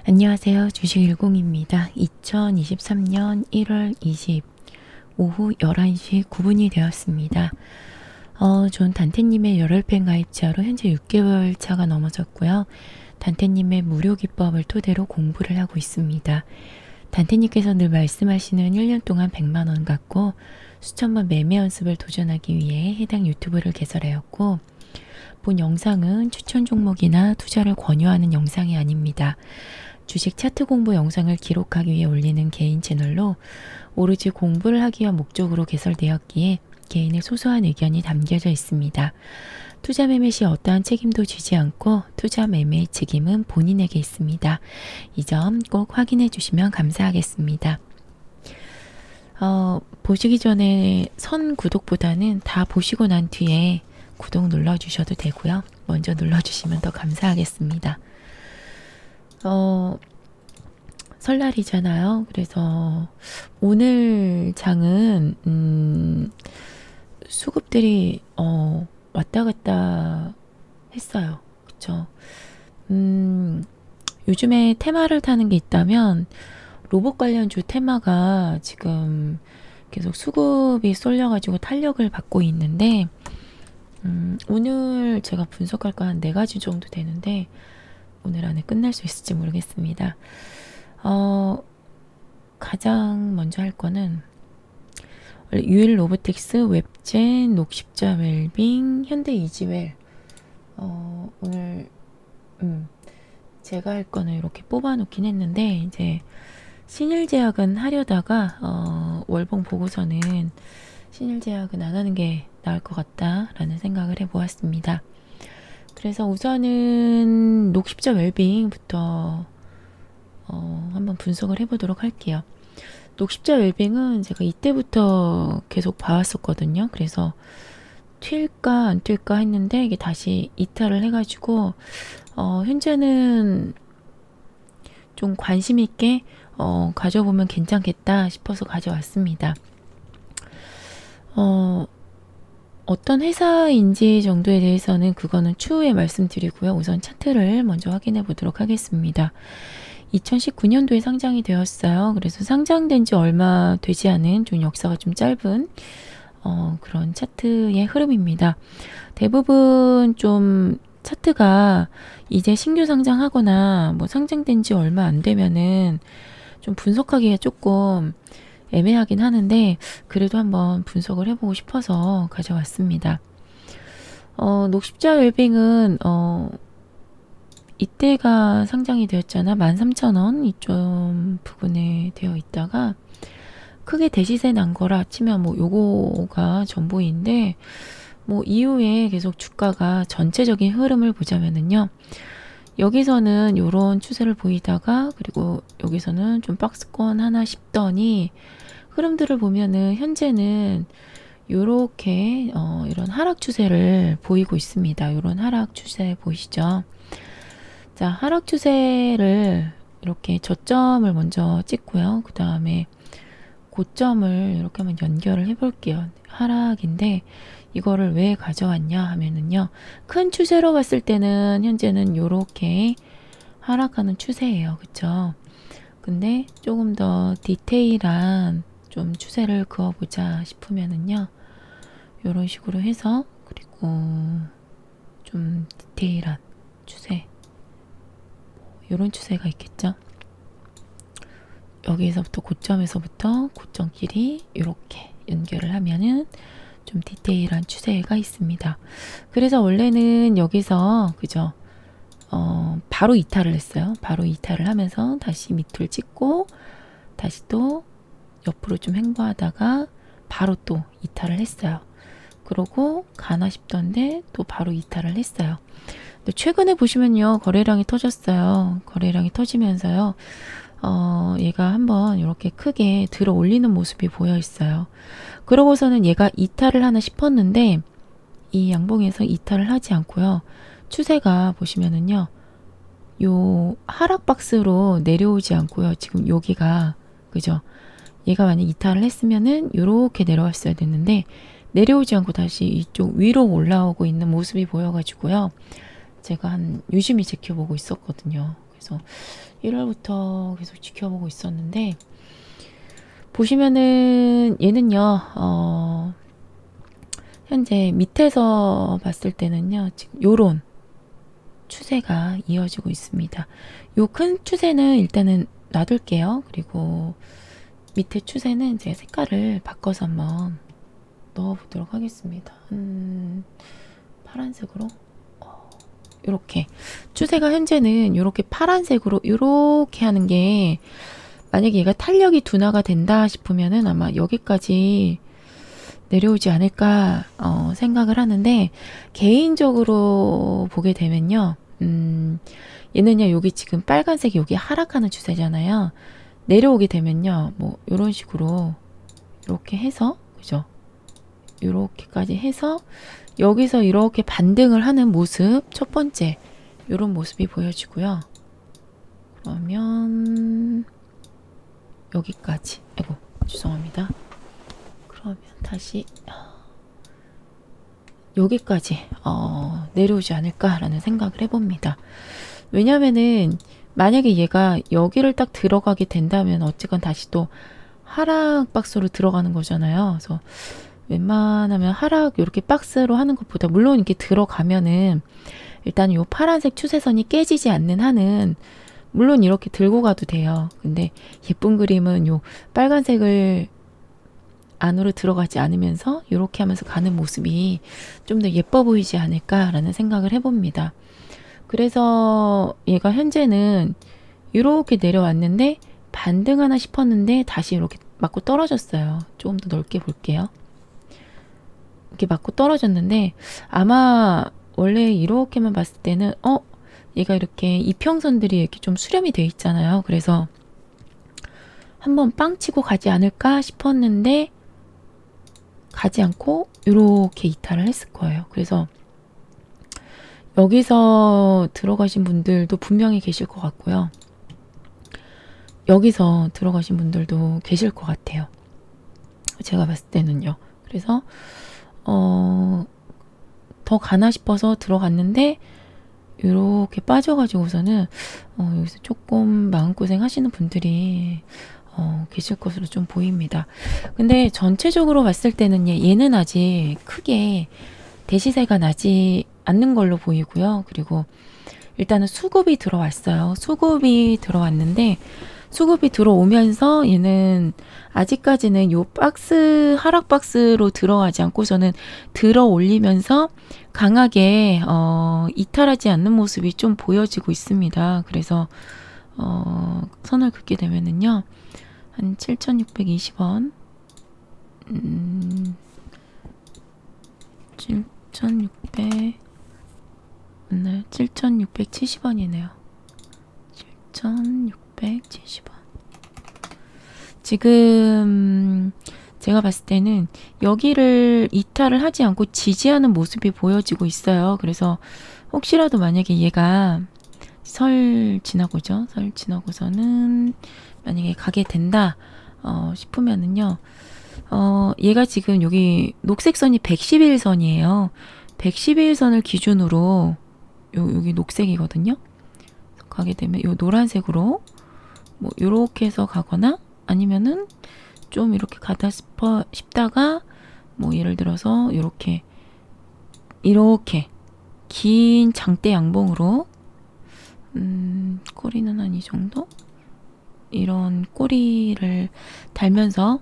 안녕하세요. 주식10입니다. 2023년 1월 20 오후 11시 9분이 되었습니다. 전 단테님의 열혈팬 가입자로 현재 6개월 차가 넘어졌고요. 단테님의 무료 기법을 토대로 공부를 하고 있습니다. 단테님께서 늘 말씀하시는 1년 동안 100만원 갖고 수천번 매매 연습을 도전하기 위해 해당 유튜브를 개설하였고, 본 영상은 추천 종목이나 투자를 권유하는 영상이 아닙니다. 주식 차트 공부 영상을 기록하기 위해 올리는 개인 채널로 오로지 공부를 하기 위한 목적으로 개설되었기에 개인의 소소한 의견이 담겨져 있습니다. 투자 매매 시 어떠한 책임도 지지 않고 투자 매매의 책임은 본인에게 있습니다. 이 점 꼭 확인해 주시면 감사하겠습니다. 보시기 전에 선 구독보다는 다 보시고 난 뒤에 구독 눌러주셔도 되고요. 먼저 눌러주시면 더 감사하겠습니다. 설날이잖아요. 그래서 오늘 장은 수급들이 왔다 갔다 했어요. 그쵸? 요즘에 테마를 타는 게 있다면 로봇 관련주 테마가 지금 계속 수급이 쏠려가지고 탄력을 받고 있는데, 오늘 제가 분석할 거 한 4가지 정도 되는데 오늘 안에 끝날 수 있을지 모르겠습니다. 가장 먼저 할 거는 유일 로보틱스, 웹젠, 녹십자 웰빙, 현대 이지웰. 오늘 제가 할 거는 이렇게 뽑아 놓긴 했는데, 이제 신일제약은 하려다가 월봉 보고서는 신일제약은 안 하는 게 나을 것 같다라는 생각을 해보았습니다. 그래서 우선은 녹십자 웰빙부터 한번 분석을 해보도록 할게요. 녹십자 웰빙은 제가 이때부터 계속 봐왔었거든요. 그래서 튈까 안 튈까 했는데 이게 다시 이탈을 해가지고 현재는 좀 관심 있게 가져보면 괜찮겠다 싶어서 가져왔습니다. 어떤 회사인지 정도에 대해서는 그거는 추후에 말씀드리고요. 우선 차트를 먼저 확인해 보도록 하겠습니다. 2019년도에 상장이 되었어요. 그래서 상장된 지 얼마 되지 않은 좀 역사가 좀 짧은 그런 차트의 흐름입니다. 대부분 좀 차트가 이제 신규 상장하거나 뭐 상장된 지 얼마 안 되면은 좀 분석하기가 조금 애매하긴 하는데, 그래도 한번 분석을 해보고 싶어서 가져왔습니다. 녹십자 웰빙은 이때가 상장이 되었잖아. 13,000원 이점 부근에 되어 있다가 크게 대시세 난 거라 치면 뭐 요거가 전부인데, 뭐 이후에 계속 주가가 전체적인 흐름을 보자면은요, 여기서는 요런 추세를 보이다가 그리고 여기서는 좀 박스권 하나 싶더니 흐름들을 보면은 현재는 요렇게 이런 하락 추세를 보이고 있습니다. 요런 하락 추세 보이시죠? 자, 하락 추세를 이렇게 저점을 먼저 찍고요. 그 다음에 고점을 이렇게 한번 연결을 해볼게요. 하락인데 이거를 왜 가져왔냐 하면은요, 큰 추세로 봤을 때는 현재는 요렇게 하락하는 추세예요. 그쵸? 근데 조금 더 디테일한 좀 추세를 그어보자 싶으면은요, 요런 식으로 해서, 그리고 좀 디테일한 추세, 요런 추세가 있겠죠? 여기에서부터 고점에서부터 고점끼리 이렇게 연결을 하면은 좀 디테일한 추세가 있습니다. 그래서 원래는 여기서 그죠? 바로 이탈을 했어요. 바로 이탈을 하면서 다시 밑을 찍고 다시 또 옆으로 좀 횡보하다가 바로 또 이탈을 했어요. 그러고 가나 싶던데 또 바로 이탈을 했어요. 근데 최근에 보시면요, 거래량이 터졌어요. 거래량이 터지면서요, 얘가 한번 이렇게 크게 들어 올리는 모습이 보여 있어요. 그러고서는 얘가 이탈을 하나 싶었는데 이 양봉에서 이탈을 하지 않고요, 추세가 보시면은요, 요 하락 박스로 내려오지 않고요, 지금 여기가 그죠? 얘가 만약 이탈을 했으면은 요렇게 내려왔어야 됐는데 내려오지 않고 다시 이쪽 위로 올라오고 있는 모습이 보여가지고요, 제가 한 유심히 지켜보고 있었거든요. 그래서 1월부터 계속 지켜보고 있었는데 보시면은 얘는요 현재 밑에서 봤을 때는요 지금 요런 추세가 이어지고 있습니다. 요 큰 추세는 일단은 놔둘게요. 그리고 밑에 추세는 제 색깔을 바꿔서 한번 넣어보도록 하겠습니다. 파란색으로 이렇게 추세가 현재는 이렇게 파란색으로 이렇게 하는 게 만약에 얘가 탄력이 둔화가 된다 싶으면은 아마 여기까지 내려오지 않을까 생각을 하는데 개인적으로 보게 되면요 얘는요 여기 지금 빨간색이 여기 하락하는 추세잖아요. 내려오게 되면요 뭐 이런 식으로 이렇게 해서 그죠 이렇게까지 해서 여기서 이렇게 반등을 하는 모습 첫 번째 이런 모습이 보여지고요. 그러면 여기까지 아이고 죄송합니다. 그러면 다시 여기까지 내려오지 않을까라는 생각을 해봅니다. 왜냐면은 만약에 얘가 여기를 딱 들어가게 된다면 어쨌건 다시 또 하락 박스로 들어가는 거잖아요. 그래서 웬만하면 하락 이렇게 박스로 하는 것보다 물론 이렇게 들어가면은 일단 요 파란색 추세선이 깨지지 않는 한은 물론 이렇게 들고 가도 돼요. 근데 예쁜 그림은 요 빨간색을 안으로 들어가지 않으면서 이렇게 하면서 가는 모습이 좀 더 예뻐 보이지 않을까라는 생각을 해봅니다. 그래서 얘가 현재는 이렇게 내려왔는데 반등하나 싶었는데 다시 이렇게 맞고 떨어졌어요. 조금 더 넓게 볼게요. 이렇게 맞고 떨어졌는데 아마 원래 이렇게만 봤을 때는 얘가 이렇게 이평선들이 이렇게 좀 수렴이 돼 있잖아요. 그래서 한번 빵 치고 가지 않을까 싶었는데 가지 않고 이렇게 이탈을 했을 거예요. 그래서 여기서 들어가신 분들도 분명히 계실 것 같고요. 여기서 들어가신 분들도 계실 것 같아요. 제가 봤을 때는요. 그래서 더 가나 싶어서 들어갔는데 이렇게 빠져가지고서는 여기서 조금 마음고생 하시는 분들이 계실 것으로 좀 보입니다. 근데 전체적으로 봤을 때는 얘는 아직 크게 대시세가 나지 않는 걸로 보이고요. 그리고 일단은 수급이 들어왔어요. 수급이 들어왔는데 수급이 들어오면서 얘는 아직까지는 요 박스 하락 박스로 들어가지 않고서는 들어 올리면서 강하게 이탈하지 않는 모습이 좀 보여지고 있습니다. 그래서 선을 긋게 되면은요 한 7,620원 7,600 맞나요? 7,670원이네요. 7,670원. 지금 제가 봤을 때는 여기를 이탈을 하지 않고 지지하는 모습이 보여지고 있어요. 그래서 혹시라도 만약에 얘가 설 지나고죠. 설 지나고서는 만약에 가게 된다 싶으면은요. 얘가 지금 여기 녹색선이 111선이에요. 111선을 기준으로 여기 녹색이거든요. 가게 되면 요 노란색으로 뭐 요렇게 해서 가거나 아니면은 좀 이렇게 가다 싶다가 뭐 예를 들어서 이렇게 긴 장대 양봉으로 꼬리는 한 이 정도 이런 꼬리를 달면서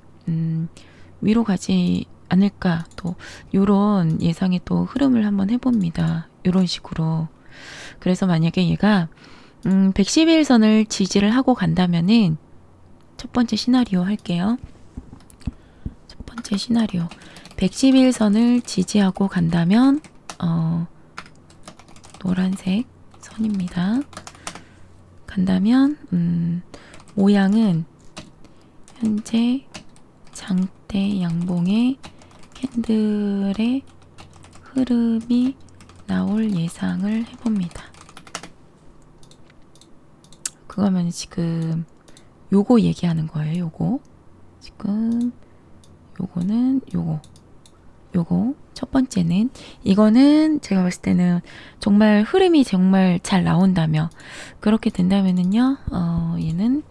위로 가지 않을까 또 요런 예상의 또 흐름을 한번 해봅니다. 요런 식으로. 그래서 만약에 얘가 111선을 지지를 하고 간다면은 첫 번째 시나리오 할게요. 첫 번째 시나리오 111선을 지지하고 간다면 노란색 선입니다. 간다면 모양은 현재 장대 양봉의 캔들의 흐름이 나올 예상을 해봅니다. 그거면 지금 요거 얘기하는 거예요. 요거 지금 요거는 요거 요거 첫 번째는, 이거는 제가 봤을 때는 정말 흐름이 정말 잘 나온다며, 그렇게 된다면은요, 얘는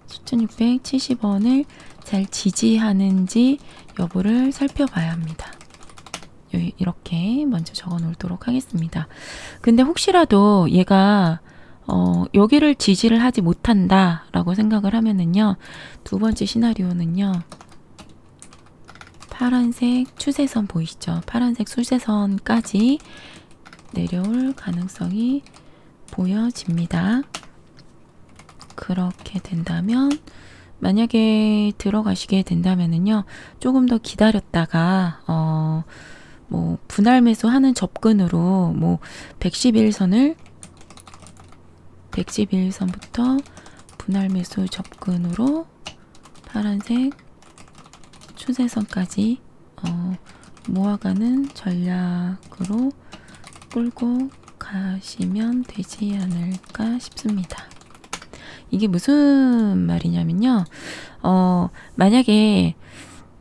10,670원을 잘 지지하는지 여부를 살펴봐야 합니다. 이렇게 먼저 적어 놓도록 하겠습니다. 근데 혹시라도 얘가 여기를 지지를 하지 못한다 라고 생각을 하면은요, 두 번째 시나리오는요, 파란색 추세선 보이시죠? 파란색 추세선까지 내려올 가능성이 보여집니다. 그렇게 된다면, 만약에 들어가시게 된다면은요, 조금 더 기다렸다가 뭐 분할 매수하는 접근으로 뭐 111선부터 분할 매수 접근으로 파란색 추세선까지 모아가는 전략으로 끌고 가시면 되지 않을까 싶습니다. 이게 무슨 말이냐면요, 만약에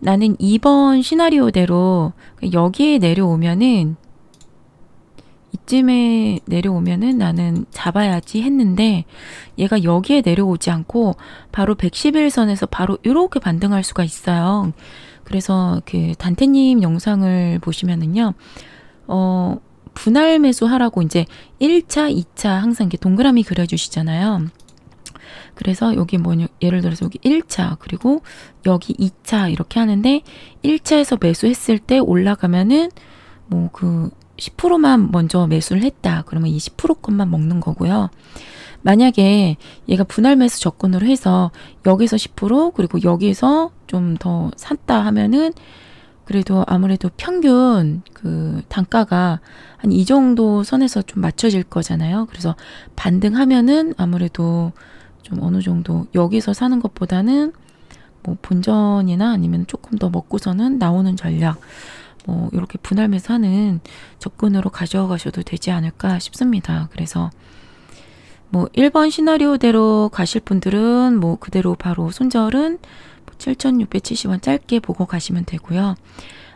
나는 2번 시나리오대로 여기에 내려오면은, 이쯤에 내려오면은 나는 잡아야지 했는데, 얘가 여기에 내려오지 않고 바로 111선에서 바로 이렇게 반등할 수가 있어요. 그래서 그 단테님 영상을 보시면은요, 분할 매수하라고 이제 1차, 2차 항상 이렇게 동그라미 그려주시잖아요. 그래서 여기 뭐냐, 예를 들어서 여기 1차 그리고 여기 2차 이렇게 하는데, 1차에서 매수했을 때 올라가면은 뭐 그 10%만 먼저 매수를 했다 그러면 이 10% 것만 먹는 거고요. 만약에 얘가 분할 매수 접근으로 해서 여기서 10% 그리고 여기서 좀 더 샀다 하면은, 그래도 아무래도 평균 그 단가가 한 이 정도 선에서 좀 맞춰질 거잖아요. 그래서 반등하면은 아무래도 좀 어느 정도 여기서 사는 것보다는 뭐 본전이나 아니면 조금 더 먹고서는 나오는 전략, 뭐 이렇게 분할 매수하는 접근으로 가져가셔도 되지 않을까 싶습니다. 그래서 뭐 1번 시나리오대로 가실 분들은 뭐 그대로 바로 손절은 7,670원 짧게 보고 가시면 되고요.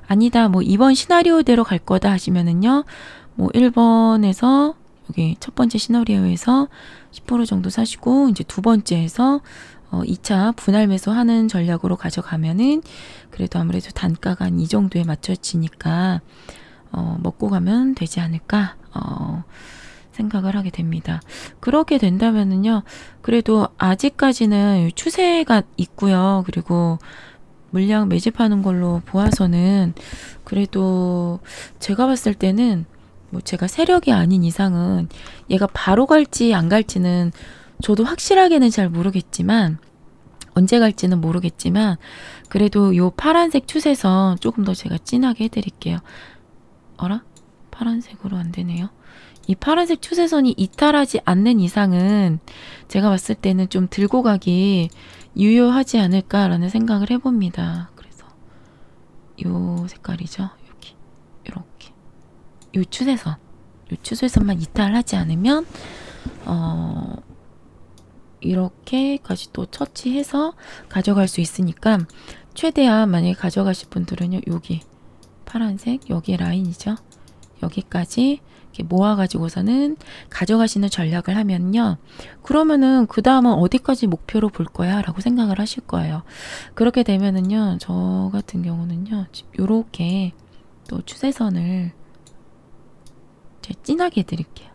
아니다, 뭐 2번 시나리오대로 갈 거다 하시면은요, 뭐 1번에서 여기 첫 번째 시나리오에서 10% 정도 사시고, 이제 두 번째에서 2차 분할 매수하는 전략으로 가져가면은 그래도 아무래도 단가가 한 이 정도에 맞춰지니까 먹고 가면 되지 않을까 생각을 하게 됩니다. 그렇게 된다면은요, 그래도 아직까지는 추세가 있고요. 그리고 물량 매집하는 걸로 보아서는 그래도 제가 봤을 때는, 뭐 제가 세력이 아닌 이상은 얘가 바로 갈지 안 갈지는 저도 확실하게는 잘 모르겠지만, 언제 갈지는 모르겠지만, 그래도 요 파란색 추세선 조금 더 제가 진하게 해드릴게요. 어라? 파란색으로 안 되네요. 이 파란색 추세선이 이탈하지 않는 이상은 제가 봤을 때는 좀 들고 가기 유효하지 않을까라는 생각을 해봅니다. 그래서 요 색깔이죠. 여기 이렇게 요 추세선만 이탈하지 않으면 이렇게까지 또 처치해서 가져갈 수 있으니까, 최대한 만약에 가져가실 분들은요, 여기 파란색 여기 라인이죠. 여기까지 이렇게 모아가지고서는 가져가시는 전략을 하면요, 그러면은 그 다음은 어디까지 목표로 볼 거야 라고 생각을 하실 거예요. 그렇게 되면은요, 저 같은 경우는요, 요렇게 또 추세선을 제가 진하게 해드릴게요.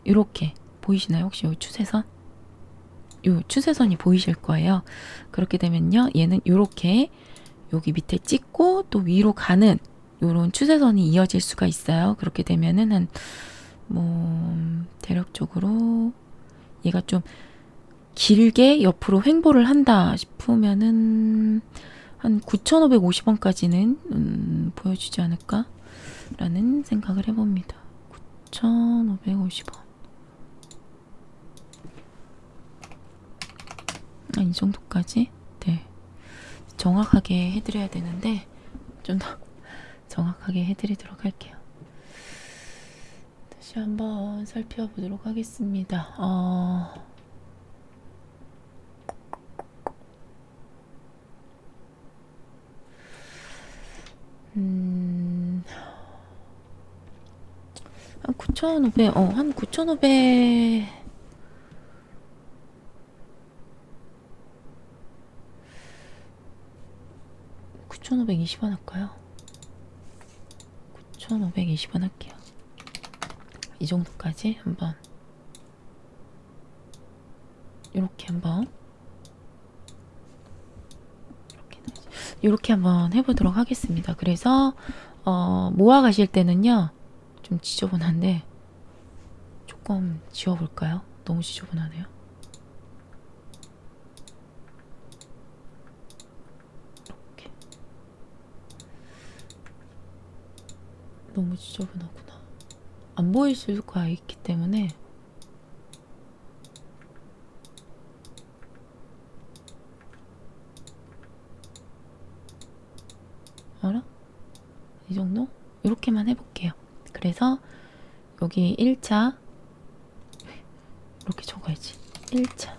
요렇게 보이시나요? 혹시 요 추세선? 요 추세선이 보이실 거예요. 그렇게 되면요, 얘는 요렇게 여기 밑에 찍고 또 위로 가는 요런 추세선이 이어질 수가 있어요. 그렇게 되면은 한 뭐 대략적으로 얘가 좀 길게 옆으로 횡보를 한다 싶으면은 한 9,550원까지는 보여주지 않을까 라는 생각을 해봅니다. 9,550원. 이 정도까지? 네. 정확하게 해드려야 되는데 좀 더 정확하게 해드리도록 할게요. 다시 한번 살펴보도록 하겠습니다. 9,500, 한 9,500, 9,520원 할까요? 9,520원 할게요. 이 정도까지 한번 이렇게 한번 이렇게 한번 해보도록 하겠습니다. 그래서 모아 가실 때는요, 좀 지저분한데 조금 지워볼까요? 너무 지저분하네요. 이렇게 너무 지저분하구나. 안 보일 수가 있기 때문에 알아? 이 정도? 이렇게만 해볼게요. 그래서 여기 1차 이렇게 적어야지. 1차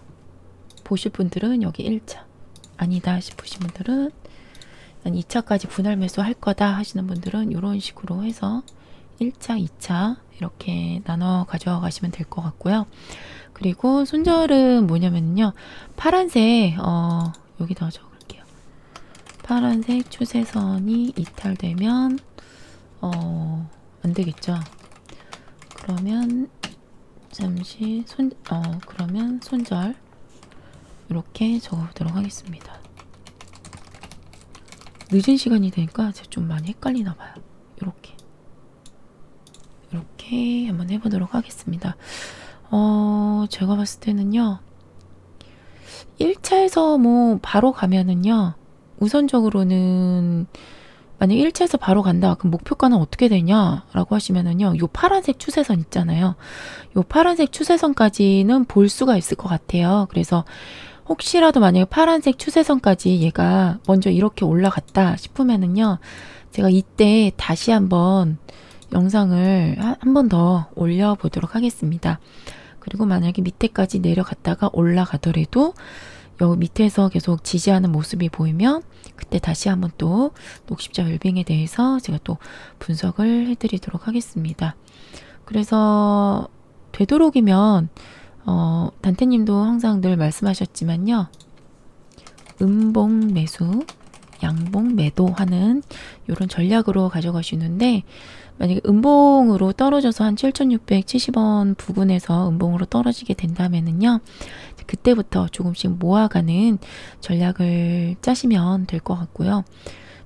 보실 분들은 여기 1차 아니다 싶으신 분들은 2차까지 분할 매수 할 거다 하시는 분들은 이런 식으로 해서 1차, 2차 이렇게 나눠 가져가 가시면 될 것 같고요. 그리고 손절은 뭐냐면요, 파란색 여기다 적을게요. 파란색 추세선이 이탈되면 안 되겠죠. 그러면 잠시 그러면 손절 이렇게 적어보도록 하겠습니다. 늦은 시간이 되니까 제가 좀 많이 헷갈리나 봐요. 이렇게 한번 해보도록 하겠습니다. 제가 봤을 때는요, 1차에서 뭐 바로 가면은요, 우선적으로는 만약 1차에서 바로 간다, 그럼 목표가는 어떻게 되냐라고 하시면은요, 요 파란색 추세선 있잖아요. 요 파란색 추세선까지는 볼 수가 있을 것 같아요. 그래서 혹시라도 만약에 파란색 추세선까지 얘가 먼저 이렇게 올라갔다 싶으면은요, 제가 이때 다시 한번 영상을 한 번 더 올려보도록 하겠습니다. 그리고 만약에 밑에까지 내려갔다가 올라가더라도 여기 밑에서 계속 지지하는 모습이 보이면 그때 다시 한번 또 녹십자 웰빙에 대해서 제가 또 분석을 해드리도록 하겠습니다. 그래서 되도록이면 단테님도 항상 늘 말씀하셨지만요, 음봉 매수, 양봉 매도하는 이런 전략으로 가져가시는데, 만약에 음봉으로 떨어져서 한 7,670원 부근에서 음봉으로 떨어지게 된다면은요, 그때부터 조금씩 모아가는 전략을 짜시면 될 것 같고요.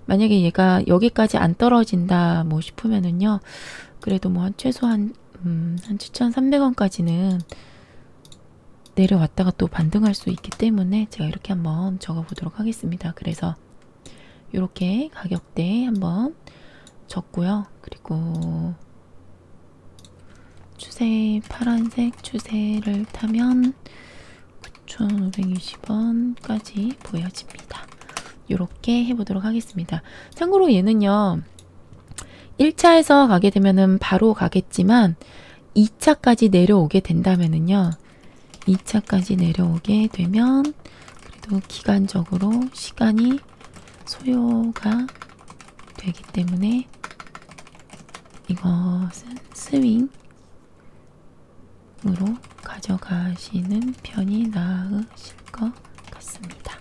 만약에 얘가 여기까지 안 떨어진다 뭐 싶으면은요, 그래도 뭐 한 최소한 한 7,300원까지는 내려왔다가 또 반등할 수 있기 때문에 제가 이렇게 한번 적어보도록 하겠습니다. 그래서 이렇게 가격대 한번 적고요. 그리고 추세, 파란색 추세를 타면 9,520원까지 보여집니다. 이렇게 해보도록 하겠습니다. 참고로 얘는요, 1차에서 가게 되면은 바로 가겠지만 2차까지 내려오게 된다면은요, 2차까지 내려오게 되면 그래도 기간적으로 시간이 소요가 되기 때문에 이것은 스윙으로 가져가시는 편이 나으실 것 같습니다.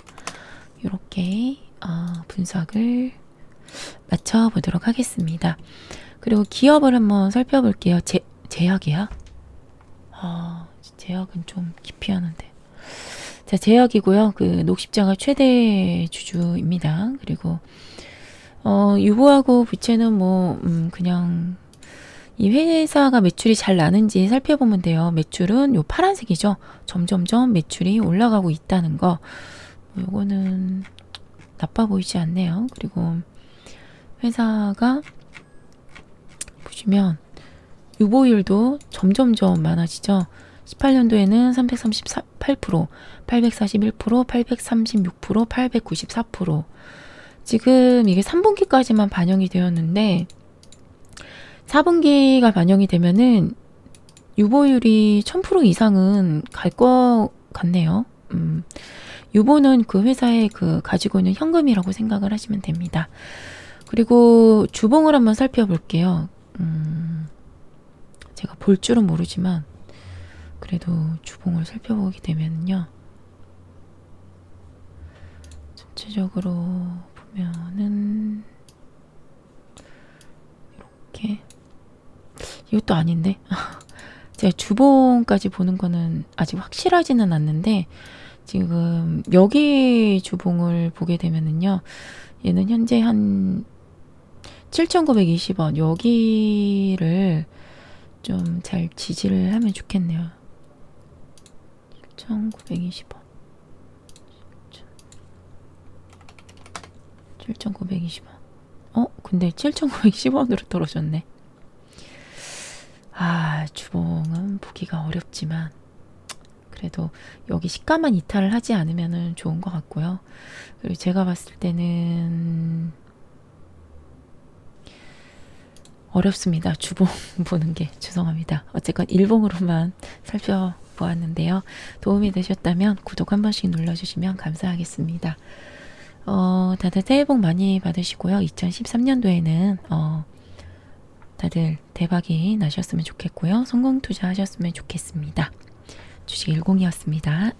이렇게 분석을 마쳐보도록 하겠습니다. 그리고 기업을 한번 살펴볼게요. 제약이야? 제약은 좀 기피하는데. 자, 제약이고요. 그 녹십자가 최대 주주입니다. 그리고 유보하고 부채는 뭐 그냥 이 회사가 매출이 잘 나는지 살펴보면 돼요. 매출은 요 파란색이죠. 점점점 매출이 올라가고 있다는 거. 요거는 나빠 보이지 않네요. 그리고 회사가 보시면 유보율도 점점점 많아지죠. 18년도에는 338%, 841%, 836%, 894%. 지금 이게 3분기까지만 반영이 되었는데 4분기가 반영이 되면은 유보율이 1000% 이상은 갈 것 같네요. 유보는 그 회사의 그 가지고 있는 현금이라고 생각을 하시면 됩니다. 그리고 주봉을 한번 살펴볼게요. 제가 볼 줄은 모르지만 그래도 주봉을 살펴보게 되면요. 전체적으로 보면은 이렇게 이것도 아닌데 제가 주봉까지 보는 거는 아직 확실하지는 않는데 지금 여기 주봉을 보게 되면은요. 얘는 현재 한 7,920원 여기를 좀 잘 지지를 하면 좋겠네요. 7,920원 7,920원 근데 7,920원으로 떨어졌네. 주봉은 보기가 어렵지만 그래도 여기 시가만 이탈을 하지 않으면 좋은 것 같고요. 그리고 제가 봤을 때는 어렵습니다. 주봉 보는 게. 죄송합니다. 어쨌건 일봉으로만 살펴보았는데요. 도움이 되셨다면 구독 한 번씩 눌러주시면 감사하겠습니다. 다들 새해 복 많이 받으시고요. 2013년도에는 다들 대박이 나셨으면 좋겠고요. 성공 투자하셨으면 좋겠습니다. 주식 10이었습니다.